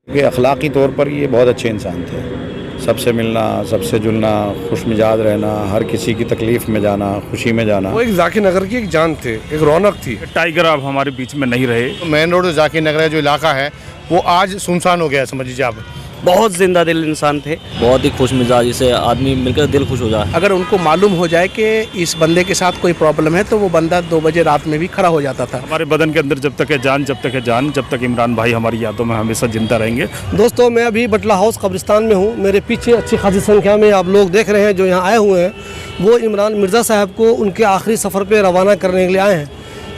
कि अखलाकी तौर पर ये बहुत अच्छे इंसान थे। सबसे मिलना, सबसे जुलना, खुश मिजाज रहना, हर किसी की तकलीफ़ में जाना, खुशी में जाना। वो एक जाकिर नगर की एक जान थे, एक रौनक थी। टाइगर अब हमारे बीच में नहीं रहे। मेन रोड जाकिर नगर जो इलाका है वो आज सुनसान हो गया है, समझ लीजिए आप। बहुत जिंदा दिल इंसान थे, बहुत ही खुश मिजाज, जिसे आदमी मिलकर दिल खुश हो जाए। अगर उनको मालूम हो जाए कि इस बंदे के साथ कोई प्रॉब्लम है तो वो बंदा 2 बजे रात में भी खड़ा हो जाता था। हमारे बदन के अंदर जब तक है जान, जब तक है जान, जब तक इमरान भाई हमारी यादों में हमेशा जिंदा रहेंगे। दोस्तों, मैं अभी बटला हाउस कब्रिस्तान में हूँ। मेरे पीछे अच्छी खासी संख्या में आप लोग देख रहे हैं जो यहाँ आए हुए हैं। वो इमरान मिर्ज़ा साहब को उनके आखिरी सफ़र पर रवाना करने के लिए आए हैं।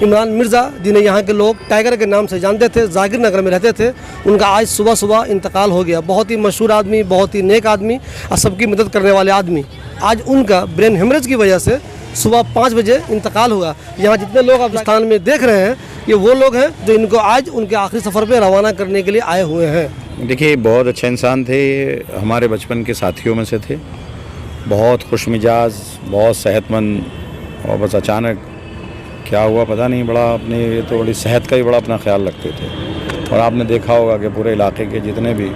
इमरान मिर्ज़ा, जिन्हें यहाँ के लोग टाइगर के नाम से जानते थे, जाकिर नगर में रहते थे, उनका आज सुबह सुबह इंतकाल हो गया। बहुत ही मशहूर आदमी, बहुत ही नेक आदमी और सबकी मदद करने वाले आदमी। आज उनका ब्रेन हेमरेज की वजह से सुबह 5 बजे इंतकाल हुआ। यहाँ जितने लोग अफगानिस्तान में देख रहे हैं, ये वो लोग हैं जो इनको आज उनके आखिरी सफ़र पर रवाना करने के लिए आए हुए हैं। देखिए, बहुत अच्छे इंसान थे, हमारे बचपन के साथियों में से थे। बहुत खुश मिजाज, बहुत सेहतमंद, और बस अचानक क्या हुआ पता नहीं। बड़ा अपने तो बड़ी सेहत का ही बड़ा अपना ख्याल रखते थे। और आपने देखा होगा कि पूरे इलाके के जितने भी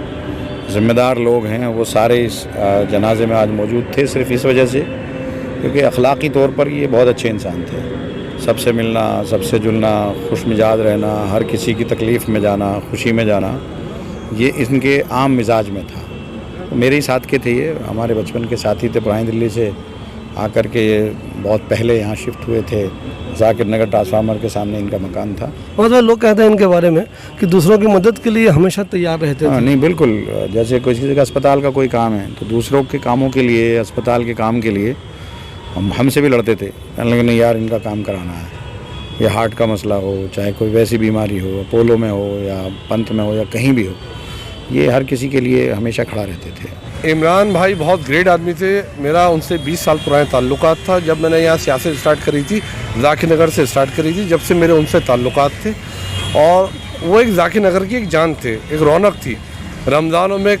ज़िम्मेदार लोग हैं वो सारे इस जनाजे में आज मौजूद थे, सिर्फ इस वजह से क्योंकि अखलाकी तौर पर ये बहुत अच्छे इंसान थे। सबसे मिलना, सबसे जुलना, खुश मिजाज रहना, हर किसी की तकलीफ़ में जाना, खुशी में जाना, ये इनके आम मिजाज में था। तो मेरे ही साथ के थे, ये हमारे बचपन के साथी थे। पुरानी दिल्ली से आकर के ये बहुत पहले यहाँ शिफ्ट हुए थे। जाकिर नगर ट्रांसफार्मर के सामने इनका मकान था। और लोग कहते हैं इनके बारे में कि दूसरों की मदद के लिए हमेशा तैयार रहते थे। नहीं, बिल्कुल। जैसे किसी जगह अस्पताल का कोई काम है तो दूसरों के कामों के लिए, अस्पताल के काम के लिए हमसे भी लड़ते थे। लेकिन नहीं यार, इनका काम कराना है। ये हार्ट का मसला हो, चाहे कोई वैसी बीमारी हो, अपोलो में हो या पंत में हो या कहीं भी हो, ये हर किसी के लिए हमेशा खड़ा रहते थे। इमरान भाई बहुत ग्रेट आदमी थे। मेरा उनसे 20 साल पुराने ताल्लुकात था। जब मैंने यहाँ सियासत स्टार्ट करी थी, जाकिर नगर से स्टार्ट करी थी, जब से मेरे उनसे ताल्लुकात थे। और वो एक जाकिर नगर की एक जान थे, एक रौनक थी। रमज़ानों में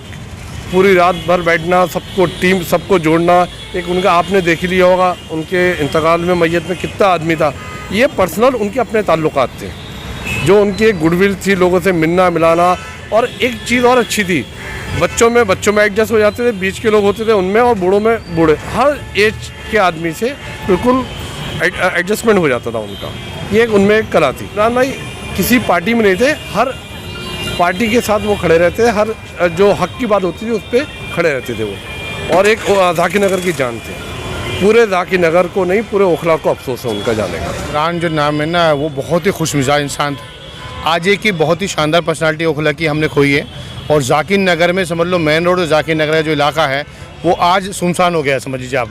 पूरी रात भर बैठना, सबको टीम सबको जोड़ना। एक उनका आपने देख लिया होगा, उनके इंतकाल में मैयत में कितना आदमी था। ये पर्सनल उनके अपने ताल्लुकात थे, जो उनकी एक गुडविल थी, लोगों से मिलना मिलाना। और एक चीज़ और अच्छी थी, बच्चों में एडजस्ट हो जाते थे, बीच के लोग होते थे उनमें, और बूढ़ों में बूढ़े, हर एज के आदमी से बिल्कुल एडजस्टमेंट हो जाता था उनका। ये एक उनमें एक कला थी। इमरान भाई किसी पार्टी में नहीं थे, हर पार्टी के साथ वो खड़े रहते थे। हर जो हक की बात होती थी उस पर खड़े रहते थे वो। और एक जाकिर नगर की जान थे। पूरे जाकिर नगर को नहीं, पूरे ओखला को अफसोस है उनका जाने का। इमरान जो नाम है ना, वो बहुत ही खुश मिजाज इंसान था। आज एक की बहुत ही शानदार पर्सनालिटी ओखला की हमने खोई है। और जाकिर नगर में समझ लो, मेन रोड जाकिर नगर जो इलाका है वो आज सुनसान हो गया है, समझ लीजिए आप।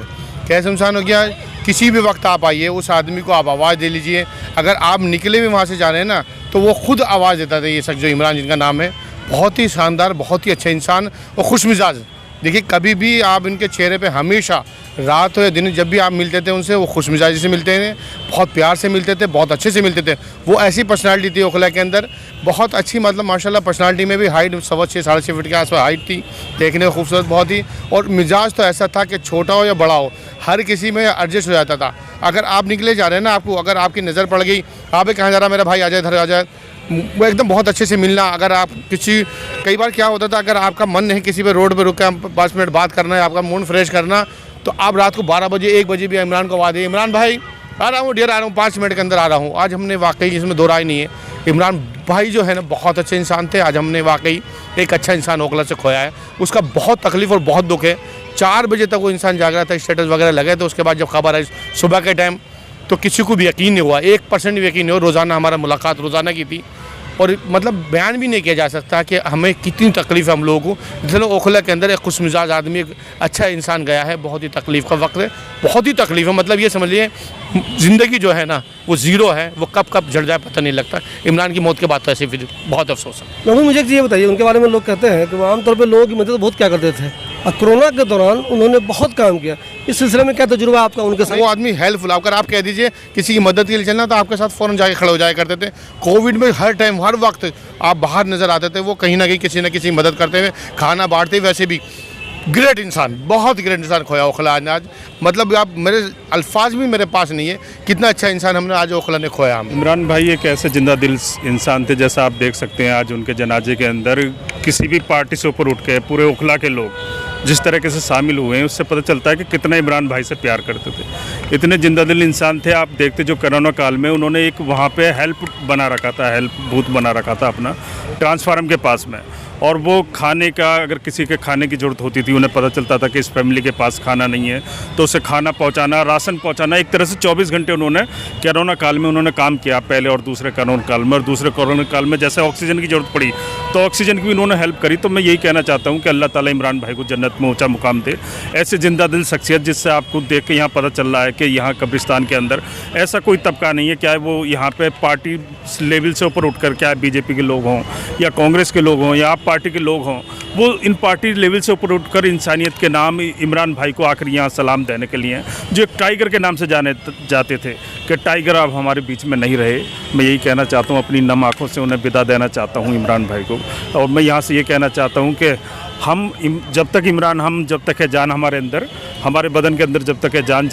क्या सुनसान हो गया? किसी भी वक्त आप आइए, उस आदमी को आप आवाज़ दे लीजिए। अगर आप निकले भी वहाँ से जा रहे हैं ना, तो वो खुद आवाज़ देता था। ये शख्स जो इमरान जिनका नाम है, बहुत ही शानदार, बहुत ही अच्छा इंसान और खुश मिजाज। देखिए, कभी भी आप इनके चेहरे पे हमेशा रात हो या दिन, जब भी आप मिलते थे उनसे, वो खुश मिजाजी से मिलते थे, बहुत प्यार से मिलते थे, बहुत अच्छे से मिलते थे। वो ऐसी पर्सनालिटी थी ओखला के अंदर, बहुत अच्छी, मतलब माशाल्लाह पर्सनालिटी में भी हाइट 6.25 साढ़े 6 फीट के आसपास हाइट थी, देखने में खूबसूरत बहुत ही। और मिजाज तो ऐसा था कि छोटा हो या बड़ा हो, हर किसी में एडजस्ट हो जाता था। अगर आप निकले जा रहे हैं ना, आपको अगर आपकी नज़र पड़ गई, आप कहाँ जा रहा, मेरा भाई आ जाए, इधर आ जाए, वो एकदम बहुत अच्छे से मिलना। अगर आप किसी, कई बार क्या होता था, अगर आपका मन नहीं किसी पे रोड पे रुक के 5 मिनट बात करना है, आपका मूड फ्रेश करना, तो आप रात को 12 बजे 1 बजे भी इमरान को आवाज़ दिए, इमरान भाई आ रहा हूँ, डियर आ रहा हूँ, 5 मिनट के अंदर आ रहा हूँ। आज हमने वाकई, इसमें दो राय नहीं है, इमरान भाई जो है ना बहुत अच्छे इंसान थे। आज हमने वाकई एक अच्छा इंसान ओखला से खोया है। उसका बहुत तकलीफ़ और बहुत दुख है। 4 बजे तक वो इंसान जाग रहा था, स्टेटस वगैरह लगे थे। उसके बाद जब खबर आई सुबह के टाइम, तो किसी को भी यकीन नहीं हुआ, 1% भी यकीन नहीं हुआ। रोज़ाना हमारा मुलाकात रोज़ाना की थी, और मतलब बयान भी नहीं किया जा सकता कि हमें कितनी तकलीफ़ है हम लोगों को। चलो, ओखला के अंदर एक खुश मिजाज आदमी, एक अच्छा इंसान गया है। बहुत ही तकलीफ़ का वक्त है, बहुत ही तकलीफ़ है। मतलब ये समझिए, ज़िंदगी जो है ना वो ज़ीरो है, वो कब कब जड़ जाए पता नहीं लगता। इमरान की मौत के बाद तो ऐसे फिर बहुत अफसोस है। नमून, मुझे एक चीज़ बताइए, उनके बारे में लोग कहते हैं कि वो आमतौर पर लोगों की मदद बहुत क्या करते थे, और कोरोना के दौरान उन्होंने बहुत काम किया। इस सिलसिले में क्या तजुर्बा आपका उनके साथ? वो आदमी हेल्पफुल, अगर आप कह दीजिए किसी की मदद के लिए चलना, तो आपके साथ फ़ौरन जाके खड़े हो जाया करते थे। कोविड में हर टाइम, हर वक्त आप बाहर नज़र आते थे, वो कहीं ना कहीं किसी न किसी मदद करते हुए, खाना बांटते। वैसे भी ग्रेट इंसान, बहुत ग्रेट इंसान खोया ओखला ने आज। मतलब आप मेरे अल्फाज भी मेरे पास नहीं है, कितना अच्छा इंसान हमने आज ओखला ने खोया हम। इमरान भाई एक ऐसे जिंदा दिल इंसान थे, जैसा आप देख सकते हैं आज उनके जनाजे के अंदर किसी भी पार्टी से ऊपर उठ के पूरे ओखला के लोग जिस तरीके से शामिल हुए हैं, उससे पता चलता है कि कितना इमरान भाई से प्यार करते थे। इतने जिंदा दिल इंसान थे। आप देखते जो कोरोना काल में उन्होंने एक वहाँ पे हेल्प बना रखा था, हेल्प बूथ बना रखा था अपना ट्रांसफार्म के पास में, और वो खाने का अगर किसी के खाने की ज़रूरत होती थी, उन्हें पता चलता था कि इस फैमिली के पास खाना नहीं है, तो उसे खाना पहुंचाना, राशन पहुंचाना, एक तरह से 24 घंटे उन्होंने कोरोना काल में उन्होंने काम किया, पहले और दूसरे कोरोना काल में। और दूसरे कोरोना काल में जैसे ऑक्सीजन की ज़रूरत पड़ी तो ऑक्सीजन की भी उन्होंने हेल्प करी। तो मैं यही कहना चाहता हूँ कि अल्लाह ताला इमरान भाई को जन्नत में ऊँचा मुकाम दे। ऐसे जिंदा दिल शख्सियत जिससे आपको देख के यहाँ पता चल रहा है कि यहाँ कब्रिस्तान के अंदर ऐसा कोई तबका नहीं है, क्या वो यहाँ पे पार्टी लेवल से ऊपर उठकर, क्या बीजेपी के लोग हों या कांग्रेस के लोग हों या आप पार्टी के लोग हों, वो इन पार्टी लेवल से ऊपर उठकर इंसानियत के नाम इमरान भाई को आखिर यहाँ सलाम देने के लिए, जो एक टाइगर के नाम से जाने जाते थे कि टाइगर अब हमारे बीच में नहीं रहे। मैं यही कहना चाहता हूँ, अपनी नम आँखों से उन्हें विदा देना चाहता हूँ इमरान भाई को। और मैं यहाँ से ये कहना चाहता हूँ कि जब तक है जान हमारे अंदर, हमारे बदन के अंदर जब तक है जान,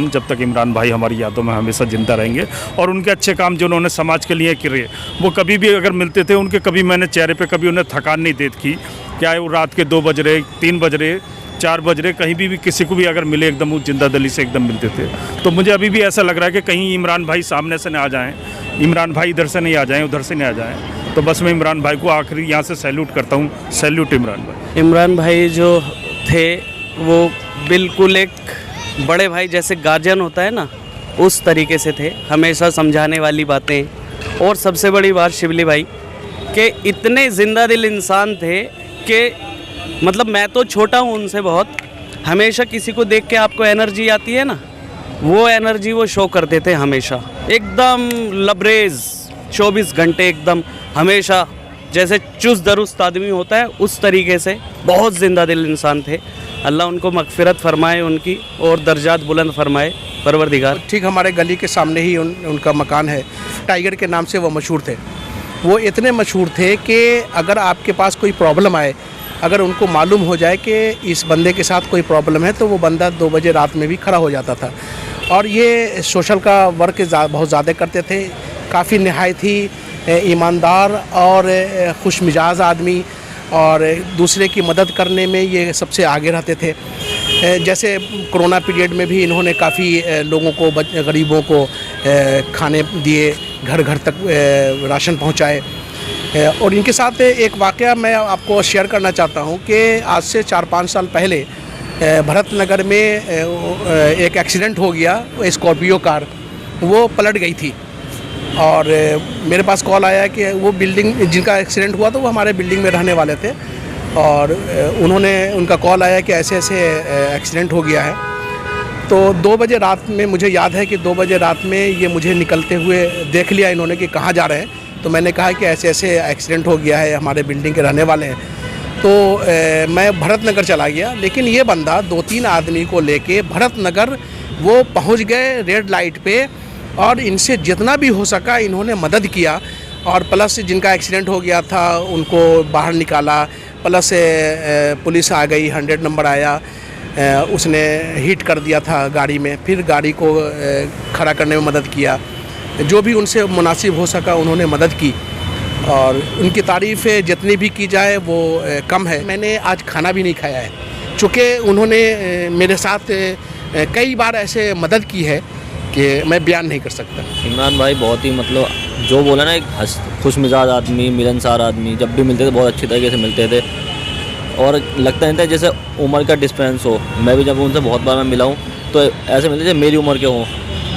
जब तक इमरान भाई हमारी यादों में हमेशा ज़िंदा रहेंगे। और उनके अच्छे काम जो उन्होंने समाज के लिए किए, वो कभी भी अगर मिलते थे उनके, कभी मैंने चेहरे पे कभी उन्हें थकान नहीं देखी। क्या है वो रात के 2 बज रहे, 3 बज रहे, 4 बज रहे, कहीं भी किसी को भी अगर मिले एकदम वो जिंदा दिली से एकदम मिलते थे। तो मुझे अभी भी ऐसा लग रहा है कि कहीं इमरान भाई सामने से ना आ जाएँ, इमरान भाई इधर से नहीं आ जाएँ, उधर से नहीं आ जाएँ। तो बस मैं इमरान भाई को आखिरी यहाँ से सैल्यूट करता हूँ। सैल्यूट इमरान भाई। इमरान भाई जो थे वो बिल्कुल एक बड़े भाई जैसे गार्जियन होता है ना, उस तरीके से थे, हमेशा समझाने वाली बातें। और सबसे बड़ी बात शिवली भाई कि इतने ज़िंदा दिल इंसान थे कि मतलब मैं तो छोटा हूँ उनसे बहुत, हमेशा किसी को देख के आपको एनर्जी आती है ना, वो एनर्जी वो शो करते थे हमेशा, एकदम लबरेज 24 घंटे एकदम, हमेशा जैसे चुस्त दुरुस्त आदमी होता है उस तरीके से बहुत ज़िंदा दिल इंसान थे। अल्लाह उनको मगफिरत फरमाए उनकी और दर्जात बुलंद फरमाए परवरदिगार। ठीक हमारे गली के सामने ही उनका मकान है। टाइगर के नाम से वो मशहूर थे। वो इतने मशहूर थे कि अगर आपके पास कोई प्रॉब्लम आए, अगर उनको मालूम हो जाए कि इस बंदे के साथ कोई प्रॉब्लम है, तो वो बंदा 2 बजे रात में भी खड़ा हो जाता था। और ये सोशल का वर्क बहुत ज़्यादा करते थे। काफ़ी नहायत ही ईमानदार और खुश मिजाज आदमी, और दूसरे की मदद करने में ये सबसे आगे रहते थे। जैसे कोरोना पीरियड में भी इन्होंने काफ़ी लोगों को, गरीबों को खाने दिए, घर घर तक राशन पहुंचाए। और इनके साथ एक वाक़या मैं आपको शेयर करना चाहता हूं कि आज से 4-5 साल पहले भरत नगर में एक एक्सीडेंट हो गया। स्कॉर्पियो कार वो पलट गई थी और मेरे पास कॉल आया कि वो बिल्डिंग जिनका एक्सीडेंट हुआ तो वो हमारे बिल्डिंग में रहने वाले थे, और उनका कॉल आया कि ऐसे ऐसे एक्सीडेंट हो गया है। तो 2 बजे रात में, मुझे याद है कि 2 बजे रात में ये मुझे निकलते हुए देख लिया इन्होंने कि कहाँ जा रहे हैं। तो मैंने कहा कि ऐसे ऐसे एक्सीडेंट हो गया है, हमारे बिल्डिंग के रहने वाले हैं। तो मैं भरत नगर चला गया, लेकिन ये बंदा 2-3 आदमी को लेके भरत नगर वो पहुँच गए रेड लाइट पे, और इनसे जितना भी हो सका इन्होंने मदद किया। और प्लस जिनका एक्सीडेंट हो गया था उनको बाहर निकाला, प्लस पुलिस आ गई, 100 नंबर आया, उसने हिट कर दिया था गाड़ी में, फिर गाड़ी को खड़ा करने में मदद किया। जो भी उनसे मुनासिब हो सका उन्होंने मदद की, और उनकी तारीफ़ जितनी भी की जाए वो कम है। मैंने आज खाना भी नहीं खाया है, चूँकि उन्होंने मेरे साथ कई बार ऐसे मदद की है कि मैं बयान नहीं कर सकता। इमरान भाई बहुत ही मतलब जो बोला ना, एक खुश मिजाज आदमी, मिलनसार आदमी, जब भी मिलते थे बहुत अच्छी तरीके से मिलते थे। और लगता नहीं था जैसे उम्र का डिस्टेंस हो। मैं भी जब उनसे बहुत बार मैं मिला हूँ तो ऐसे मिलते थे मेरी उम्र के हों।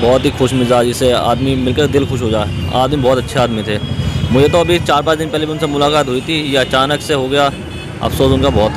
बहुत ही खुश मिजाज से आदमी मिलकर दिल खुश हो जाए। आदमी बहुत अच्छे आदमी थे। मुझे तो अभी 4-5 दिन पहले भी उनसे मुलाकात हुई थी, ये अचानक से हो गया, अफसोस उनका बहुत है।